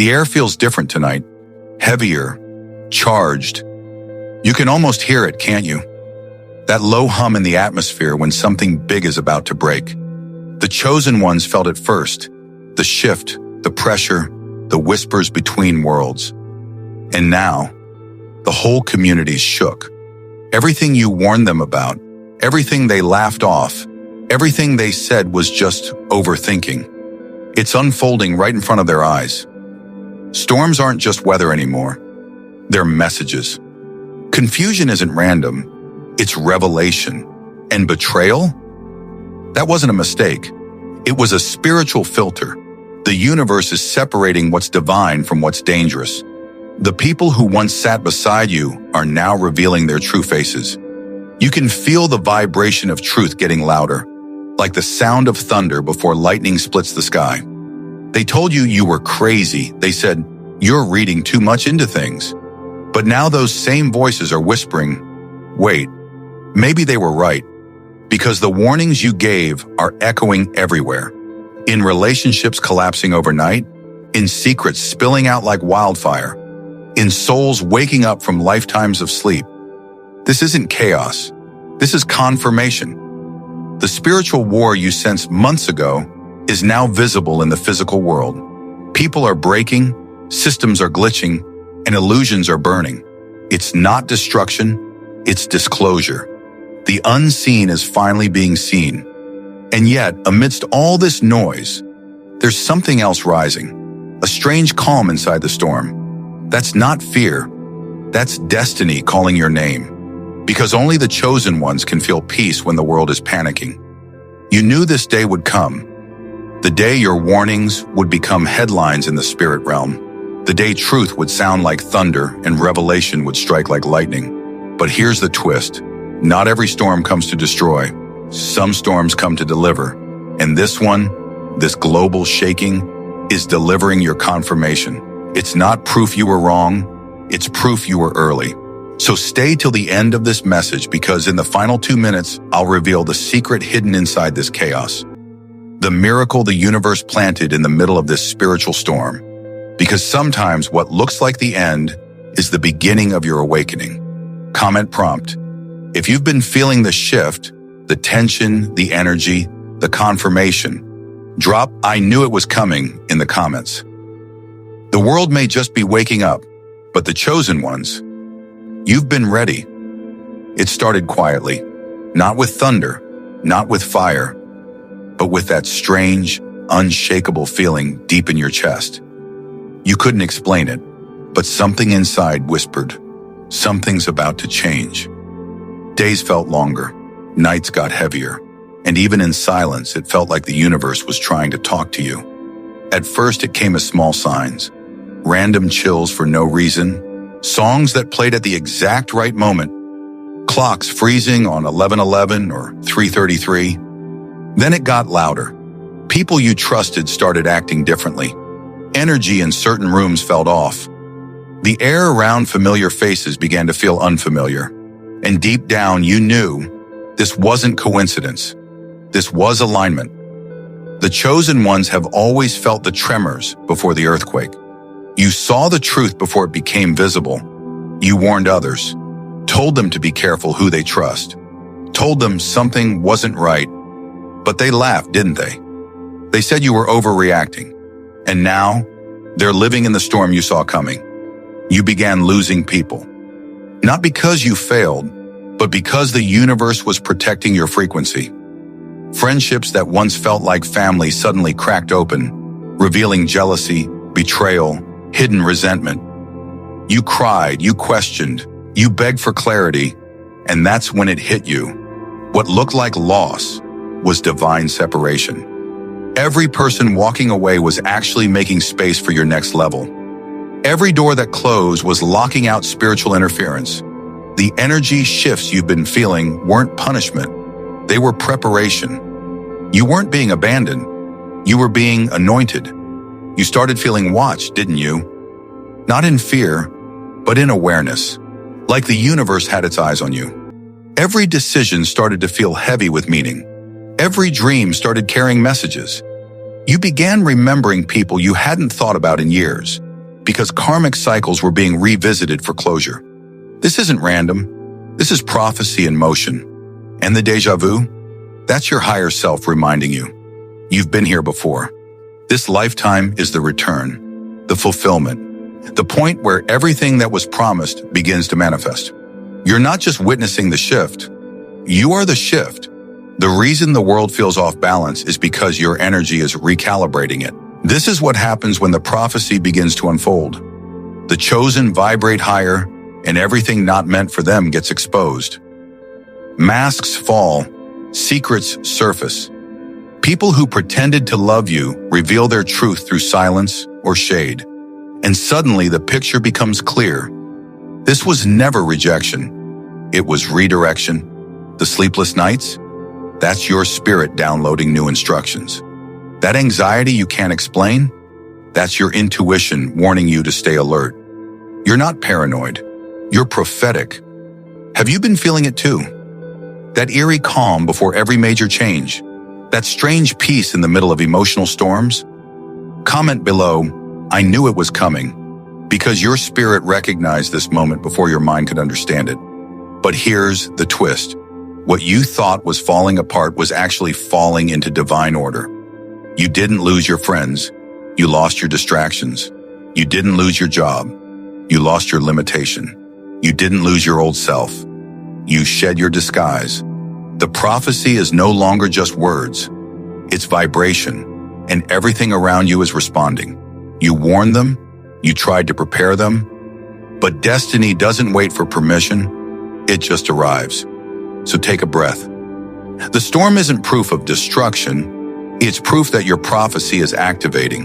The air feels different tonight, heavier, charged. You can almost hear it, can't you? That low hum in the atmosphere when something big is about to break. The chosen ones felt it first, the shift, the pressure, the whispers between worlds. And now, the whole community shook. Everything you warned them about, everything they laughed off, everything they said was just overthinking. It's unfolding right in front of their eyes. Storms aren't just weather anymore. They're messages. Confusion isn't random. It's revelation. And betrayal? That wasn't a mistake. It was a spiritual filter. The universe is separating what's divine from what's dangerous. The people who once sat beside you are now revealing their true faces. You can feel the vibration of truth getting louder, like the sound of thunder before lightning splits the sky. They told you you were crazy. They said, you're reading too much into things. But now those same voices are whispering, wait, maybe they were right. Because the warnings you gave are echoing everywhere. In relationships collapsing overnight, in secrets spilling out like wildfire, in souls waking up from lifetimes of sleep. This isn't chaos. This is confirmation. The spiritual war you sensed months ago is now visible in the physical world. People are breaking, systems are glitching, and illusions are burning. It's not destruction, it's disclosure. The unseen is finally being seen. And yet, amidst all this noise, there's something else rising. A strange calm inside the storm. That's not fear. That's destiny calling your name. Because only the chosen ones can feel peace when the world is panicking. You knew this day would come. The day your warnings would become headlines in the spirit realm. The day truth would sound like thunder and revelation would strike like lightning. But here's the twist. Not every storm comes to destroy. Some storms come to deliver. And this one, this global shaking, is delivering your confirmation. It's not proof you were wrong. It's proof you were early. So stay till the end of this message because in the final 2 minutes, I'll reveal the secret hidden inside this chaos. The miracle the universe planted in the middle of this spiritual storm. Because sometimes what looks like the end is the beginning of your awakening. Comment prompt. If you've been feeling the shift, the tension, the energy, the confirmation, drop "I knew it was coming" in the comments. The world may just be waking up, but the chosen ones, you've been ready. It started quietly, not with thunder, not with fire, but with that strange, unshakable feeling deep in your chest. You couldn't explain it, but something inside whispered, something's about to change. Days felt longer, nights got heavier, and even in silence, it felt like the universe was trying to talk to you. At first, it came as small signs, random chills for no reason, songs that played at the exact right moment, clocks freezing on 11:11 or 3:33. Then it got louder. People you trusted started acting differently. Energy in certain rooms felt off. The air around familiar faces began to feel unfamiliar. And deep down, you knew this wasn't coincidence. This was alignment. The chosen ones have always felt the tremors before the earthquake. You saw the truth before it became visible. You warned others, told them to be careful who they trust, told them something wasn't right, but they laughed, didn't they? They said you were overreacting. And now, they're living in the storm you saw coming. You began losing people. Not because you failed, but because the universe was protecting your frequency. Friendships that once felt like family suddenly cracked open, revealing jealousy, betrayal, hidden resentment. You cried, you questioned, you begged for clarity, and that's when it hit you. What looked like loss was divine separation. Every person walking away was actually making space for your next level. Every door that closed was locking out spiritual interference. The energy shifts you've been feeling weren't punishment. They were preparation. You weren't being abandoned. You were being anointed. You started feeling watched, didn't you? Not in fear, but in awareness. Like the universe had its eyes on you. Every decision started to feel heavy with meaning. Every dream started carrying messages. You began remembering people you hadn't thought about in years. because karmic cycles were being revisited for closure. This isn't random. This is prophecy in motion. And the déjà vu? That's your higher self reminding you. You've been here before. This lifetime is the return, the fulfillment, the point where everything that was promised begins to manifest. You're not just witnessing the shift. You are the shift. The reason the world feels off balance is because your energy is recalibrating it. This is what happens when the prophecy begins to unfold. The chosen vibrate higher, and everything not meant for them gets exposed. Masks fall, secrets surface. People who pretended to love you reveal their truth through silence or shade. And suddenly the picture becomes clear. This was never rejection. It was redirection. The sleepless nights? That's your spirit downloading new instructions. That anxiety you can't explain? That's your intuition warning you to stay alert. You're not paranoid. You're prophetic. Have you been feeling it too? That eerie calm before every major change? That strange peace in the middle of emotional storms? Comment below, I knew it was coming, because your spirit recognized this moment before your mind could understand it. But here's the twist. What you thought was falling apart was actually falling into divine order. You didn't lose your friends. You lost your distractions. You didn't lose your job. You lost your limitation. You didn't lose your old self. You shed your disguise. The prophecy is no longer just words. It's vibration, and everything around you is responding. You warned them. You tried to prepare them. But destiny doesn't wait for permission. It just arrives. So take a breath. The storm isn't proof of destruction. It's proof that your prophecy is activating.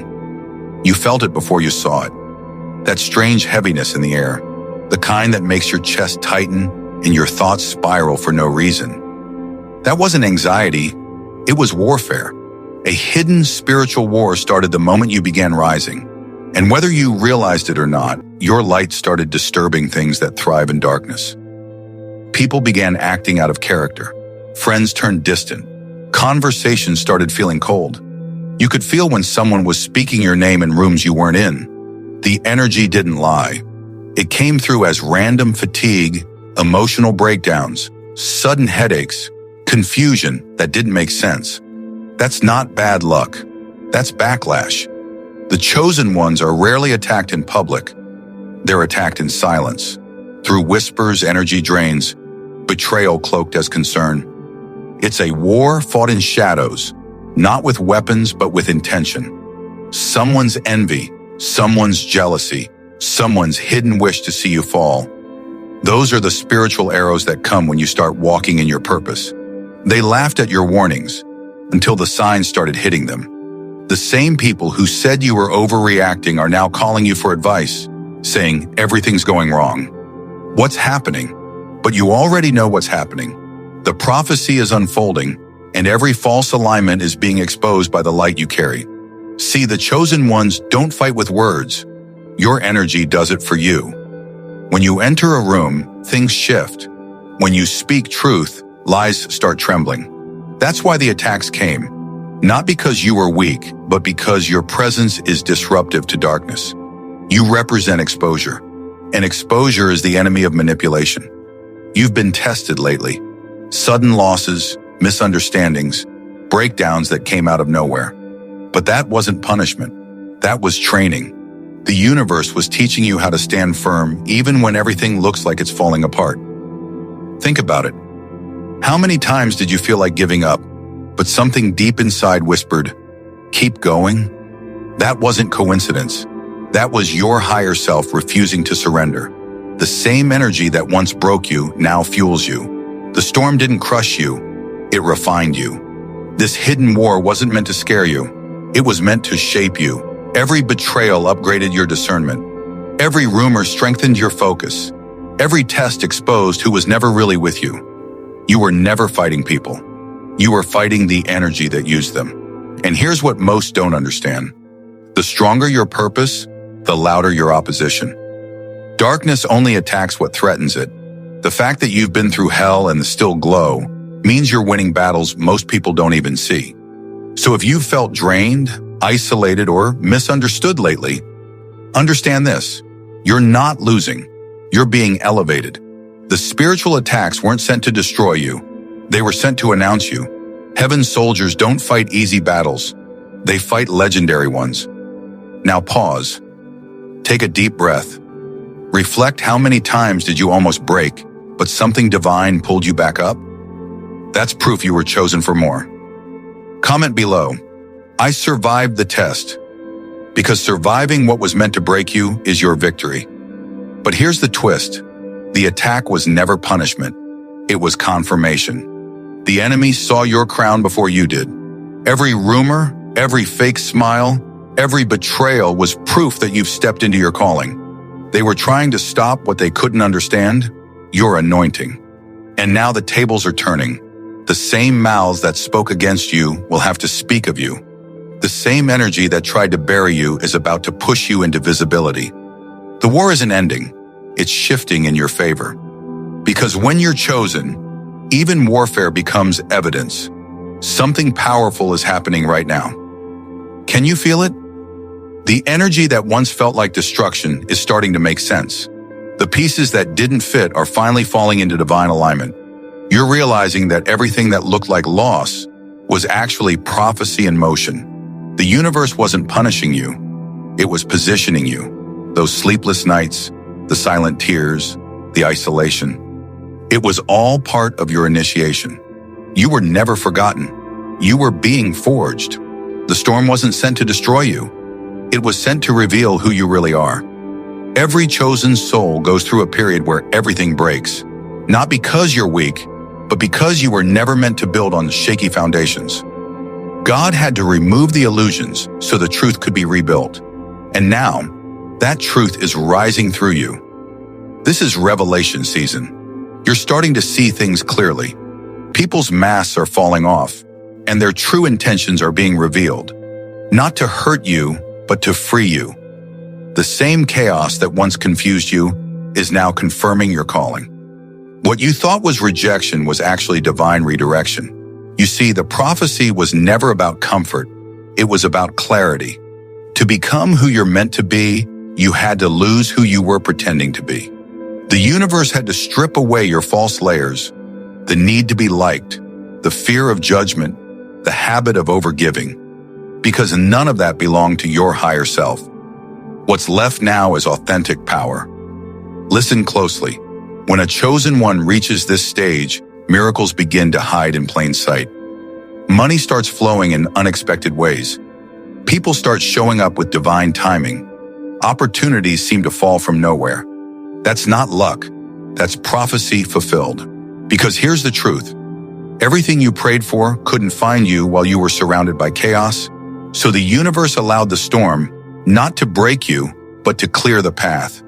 You felt it before you saw it. That strange heaviness in the air, the kind that makes your chest tighten and your thoughts spiral for no reason. That wasn't anxiety. It was warfare. A hidden spiritual war started the moment you began rising. And whether you realized it or not, your light started disturbing things that thrive in darkness. People began acting out of character. Friends turned distant. Conversations started feeling cold. You could feel when someone was speaking your name in rooms you weren't in. The energy didn't lie. It came through as random fatigue, emotional breakdowns, sudden headaches, confusion that didn't make sense. That's not bad luck. That's backlash. The chosen ones are rarely attacked in public. They're attacked in silence, through whispers, energy drains, betrayal cloaked as concern. It's a war fought in shadows, not with weapons but with intention. Someone's envy, someone's jealousy, someone's hidden wish to see you fall. Those are the spiritual arrows that come when you start walking in your purpose. They laughed at your warnings until the signs started hitting them. The same people who said you were overreacting are now calling you for advice, saying everything's going wrong. What's happening? But you already know what's happening. The prophecy is unfolding, and every false alignment is being exposed by the light you carry. See, the chosen ones don't fight with words. Your energy does it for you. When you enter a room, things shift. When you speak truth, lies start trembling. That's why the attacks came. Not because you were weak, but because your presence is disruptive to darkness. You represent exposure, and exposure is the enemy of manipulation. You've been tested lately. Sudden losses, misunderstandings, breakdowns that came out of nowhere. But that wasn't punishment. That was training. The universe was teaching you how to stand firm even when everything looks like it's falling apart. Think about it. How many times did you feel like giving up, but something deep inside whispered, "Keep going"? That wasn't coincidence. That was your higher self refusing to surrender. The same energy that once broke you now fuels you. The storm didn't crush you, it refined you. This hidden war wasn't meant to scare you. It was meant to shape you. Every betrayal upgraded your discernment. Every rumor strengthened your focus. Every test exposed who was never really with you. You were never fighting people. You were fighting the energy that used them. And here's what most don't understand. The stronger your purpose, the louder your opposition. Darkness only attacks what threatens it. The fact that you've been through hell and still glow means you're winning battles most people don't even see. So if you've felt drained, isolated, or misunderstood lately, Understand this. You're not losing. You're being elevated. The spiritual attacks weren't sent to destroy you. They were sent to announce you. Heaven's soldiers don't fight easy battles. They fight legendary ones. Now pause. Take a deep breath. Reflect, how many times did you almost break, but something divine pulled you back up? That's proof you were chosen for more. Comment below, I survived the test. Because surviving what was meant to break you is your victory. But here's the twist. The attack was never punishment. It was confirmation. The enemy saw your crown before you did. Every rumor, every fake smile, every betrayal was proof that you've stepped into your calling. They were trying to stop what they couldn't understand, your anointing. And now the tables are turning. The same mouths that spoke against you will have to speak of you. The same energy that tried to bury you is about to push you into visibility. The war isn't ending. It's shifting in your favor. Because when you're chosen, even warfare becomes evidence. Something powerful is happening right now. Can you feel it? The energy that once felt like destruction is starting to make sense. The pieces that didn't fit are finally falling into divine alignment. You're realizing that everything that looked like loss was actually prophecy in motion. The universe wasn't punishing you. It was positioning you. Those sleepless nights, the silent tears, the isolation. It was all part of your initiation. You were never forgotten. You were being forged. The storm wasn't sent to destroy you. It was sent to reveal who you really are. Every chosen soul goes through a period where everything breaks. Not because you're weak, but because you were never meant to build on shaky foundations. God had to remove the illusions so the truth could be rebuilt. And now, that truth is rising through you. This is revelation season. You're starting to see things clearly. People's masks are falling off, and their true intentions are being revealed. Not to hurt you, but to free you. The same chaos that once confused you is now confirming your calling. What you thought was rejection was actually divine redirection. You see, the prophecy was never about comfort. It was about clarity. To become who you're meant to be, you had to lose who you were pretending to be. The universe had to strip away your false layers, the need to be liked, the fear of judgment, the habit of overgiving, because none of that belonged to your higher self. What's left now is authentic power. Listen closely. When a chosen one reaches this stage, miracles begin to hide in plain sight. Money starts flowing in unexpected ways. People start showing up with divine timing. Opportunities seem to fall from nowhere. That's not luck. That's prophecy fulfilled. Because here's the truth. Everything you prayed for couldn't find you while you were surrounded by chaos. So the universe allowed the storm not to break you, but to clear the path.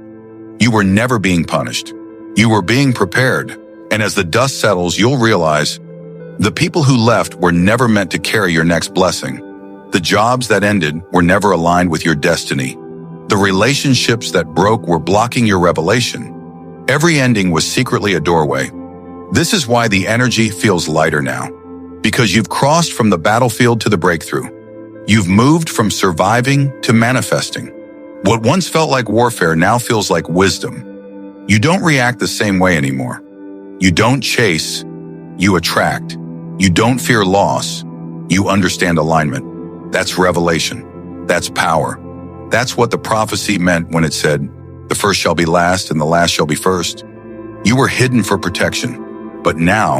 You were never being punished. You were being prepared. And as the dust settles, you'll realize the people who left were never meant to carry your next blessing. The jobs that ended were never aligned with your destiny. The relationships that broke were blocking your revelation. Every ending was secretly a doorway. This is why the energy feels lighter now. Because you've crossed from the battlefield to the breakthrough. You've moved from surviving to manifesting. What once felt like warfare now feels like wisdom. You don't react the same way anymore. You don't chase, you attract. You don't fear loss, you understand alignment. That's revelation. That's power. That's what the prophecy meant when it said, the first shall be last and the last shall be first. You were hidden for protection, but now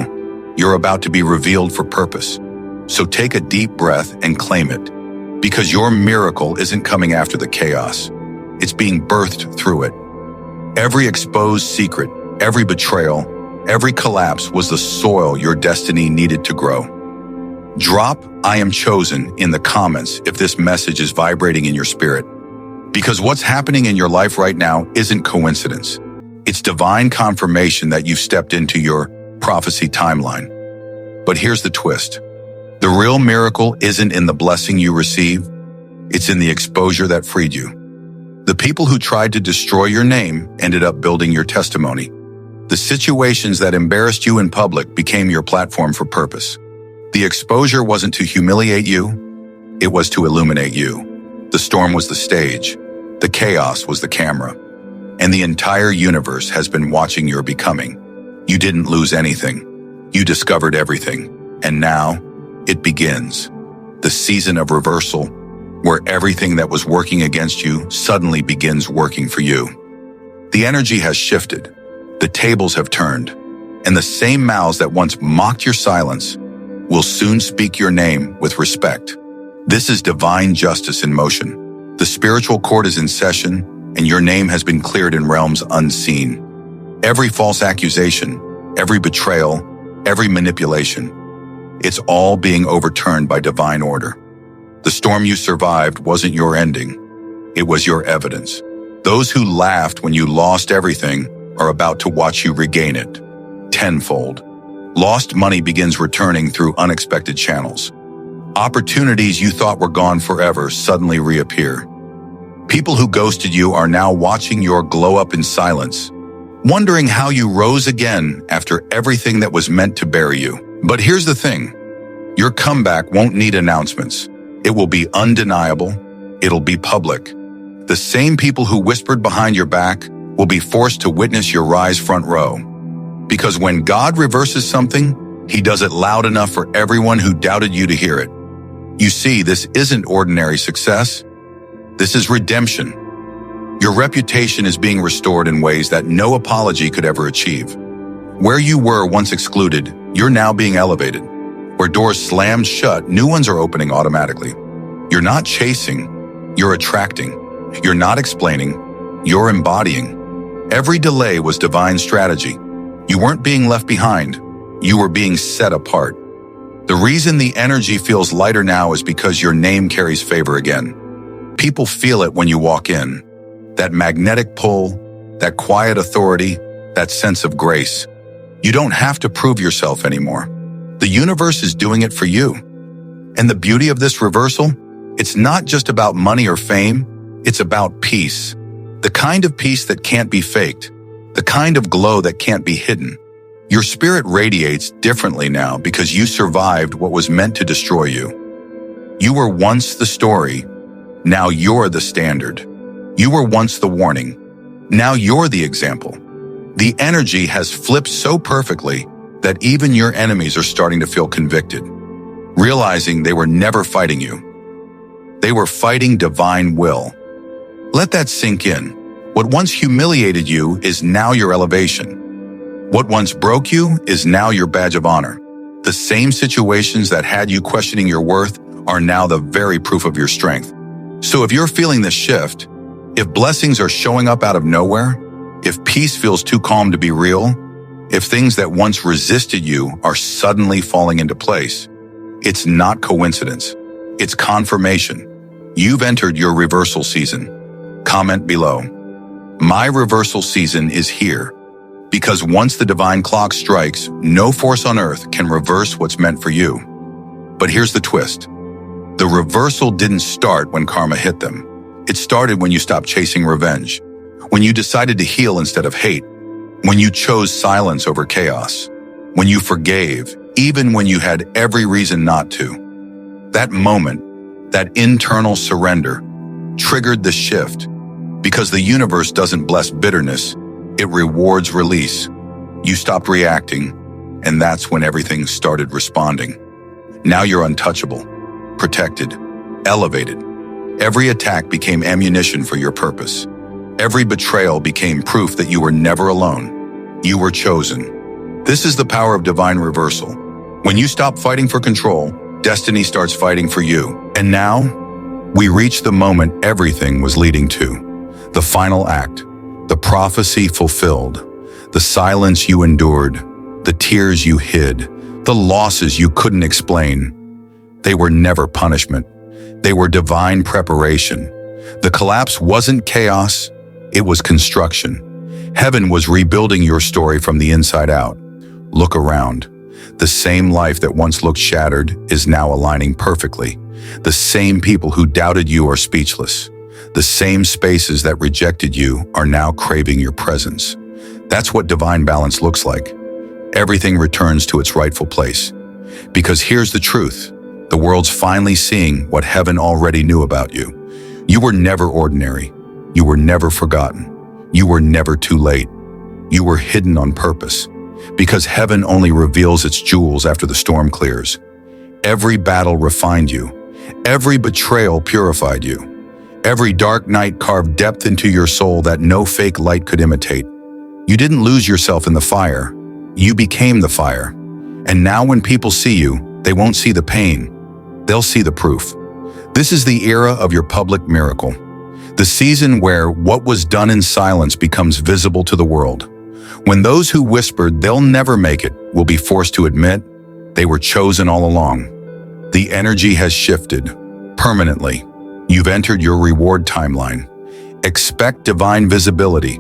you're about to be revealed for purpose. So take a deep breath and claim it, because your miracle isn't coming after the chaos. It's being birthed through it. Every exposed secret, every betrayal, every collapse was the soil your destiny needed to grow. Drop "I am chosen" in the comments if this message is vibrating in your spirit. Because what's happening in your life right now isn't coincidence. It's divine confirmation that you've stepped into your prophecy timeline. But here's the twist. The real miracle isn't in the blessing you receive. It's in the exposure that freed you. The people who tried to destroy your name ended up building your testimony. The situations that embarrassed you in public became your platform for purpose. The exposure wasn't to humiliate you, it was to illuminate you. The storm was the stage. The chaos was the camera, and the entire universe has been watching your becoming. You didn't lose anything. You discovered everything. And now, it begins. The season of reversal, where everything that was working against you suddenly begins working for you. The energy has shifted. The tables have turned. And the same mouths that once mocked your silence will soon speak your name with respect. This is divine justice in motion. The spiritual court is in session, and your name has been cleared in realms unseen. Every false accusation, every betrayal, every manipulation, it's all being overturned by divine order. The storm you survived wasn't your ending. It was your evidence. Those who laughed when you lost everything are about to watch you regain it, tenfold. Lost money begins returning through unexpected channels. Opportunities you thought were gone forever suddenly reappear. People who ghosted you are now watching your glow up in silence, wondering how you rose again after everything that was meant to bury you. But here's the thing. Your comeback won't need announcements. It will be undeniable. It'll be public. The same people who whispered behind your back will be forced to witness your rise front row. Because when God reverses something, He does it loud enough for everyone who doubted you to hear it. You see, this isn't ordinary success. This is redemption. Your reputation is being restored in ways that no apology could ever achieve. Where you were once excluded, you're now being elevated. Where doors slammed shut, new ones are opening automatically. You're not chasing, you're attracting. You're not explaining, you're embodying. Every delay was divine strategy. You weren't being left behind, you were being set apart. The reason the energy feels lighter now is because your name carries favor again. People feel it when you walk in. That magnetic pull, that quiet authority, that sense of grace. You don't have to prove yourself anymore. The universe is doing it for you. And the beauty of this reversal, it's not just about money or fame, it's about peace. The kind of peace that can't be faked, the kind of glow that can't be hidden. Your spirit radiates differently now because you survived what was meant to destroy you. You were once the story, now you're the standard. You were once the warning, now you're the example. The energy has flipped so perfectly that even your enemies are starting to feel convicted, realizing they were never fighting you. They were fighting divine will. Let that sink in. What once humiliated you is now your elevation. What once broke you is now your badge of honor. The same situations that had you questioning your worth are now the very proof of your strength. So if you're feeling this shift, if blessings are showing up out of nowhere, if peace feels too calm to be real, if things that once resisted you are suddenly falling into place, it's not coincidence. It's confirmation. You've entered your reversal season. Comment below. My reversal season is here. Because once the divine clock strikes, no force on earth can reverse what's meant for you. But here's the twist. The reversal didn't start when karma hit them. It started when you stopped chasing revenge, when you decided to heal instead of hate, when you chose silence over chaos, when you forgave, even when you had every reason not to. That moment, that internal surrender, triggered the shift. Because the universe doesn't bless bitterness, it rewards release. You stopped reacting, and that's when everything started responding. Now you're untouchable, protected, elevated. Every attack became ammunition for your purpose. Every betrayal became proof that you were never alone. You were chosen. This is the power of divine reversal. When you stop fighting for control, destiny starts fighting for you. And now, we reach the moment everything was leading to. The final act. The prophecy fulfilled, the silence you endured, the tears you hid, the losses you couldn't explain. They were never punishment. They were divine preparation. The collapse wasn't chaos, it was construction. Heaven was rebuilding your story from the inside out. Look around. The same life that once looked shattered is now aligning perfectly. The same people who doubted you are speechless. The same spaces that rejected you are now craving your presence. That's what divine balance looks like. Everything returns to its rightful place. Because here's the truth. The world's finally seeing what heaven already knew about you. You were never ordinary. You were never forgotten. You were never too late. You were hidden on purpose, because heaven only reveals its jewels after the storm clears. Every battle refined you. Every betrayal purified you. Every dark night carved depth into your soul that no fake light could imitate. You didn't lose yourself in the fire. You became the fire. And now when people see you, they won't see the pain. They'll see the proof. This is the era of your public miracle. The season where what was done in silence becomes visible to the world. When those who whispered they'll never make it will be forced to admit they were chosen all along. The energy has shifted permanently. You've entered your reward timeline. Expect divine visibility,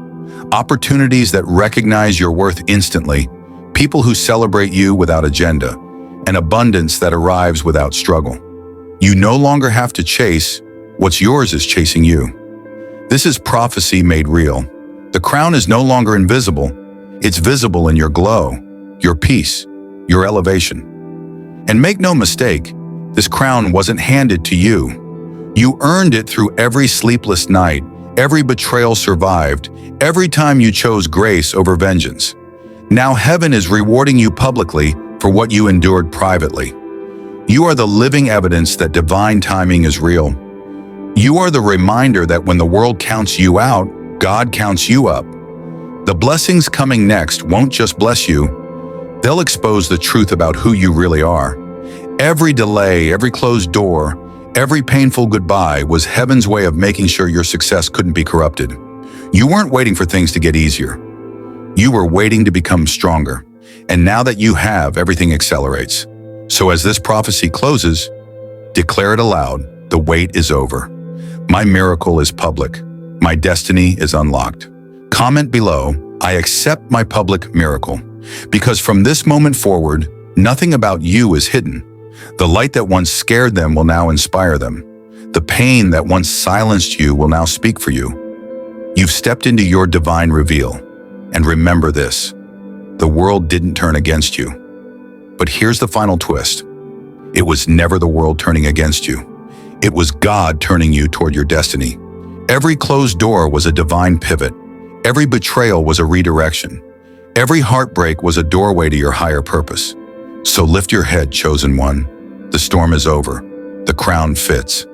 opportunities that recognize your worth instantly, people who celebrate you without agenda, and abundance that arrives without struggle. You no longer have to chase. What's yours is chasing you. This is prophecy made real. The crown is no longer invisible. It's visible in your glow, your peace, your elevation. And make no mistake, this crown wasn't handed to you. You earned it through every sleepless night, every betrayal survived, every time you chose grace over vengeance. Now heaven is rewarding you publicly for what you endured privately. You are the living evidence that divine timing is real. You are the reminder that when the world counts you out, God counts you up. The blessings coming next won't just bless you, they'll expose the truth about who you really are. Every delay, every closed door, every painful goodbye was heaven's way of making sure your success couldn't be corrupted. You weren't waiting for things to get easier. You were waiting to become stronger. And now that you have, everything accelerates. So as this prophecy closes, declare it aloud, the wait is over. My miracle is public. My destiny is unlocked. Comment below, I accept my public miracle. Because from this moment forward, nothing about you is hidden. The light that once scared them will now inspire them. The pain that once silenced you will now speak for you. You've stepped into your divine reveal. And remember this, the world didn't turn against you. But here's the final twist. It was never the world turning against you. It was God turning you toward your destiny. Every closed door was a divine pivot. Every betrayal was a redirection. Every heartbreak was a doorway to your higher purpose. So lift your head, chosen one. The storm is over. The crown fits.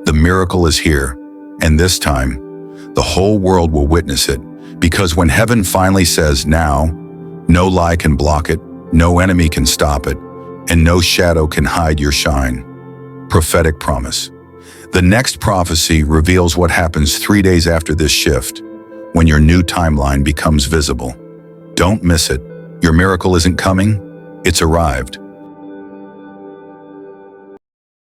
The miracle is here. And this time, the whole world will witness it. Because when heaven finally says now, no lie can block it, no enemy can stop it, and no shadow can hide your shine. Prophetic promise. The next prophecy reveals what happens 3 days after this shift, when your new timeline becomes visible. Don't miss it. Your miracle isn't coming, it's arrived.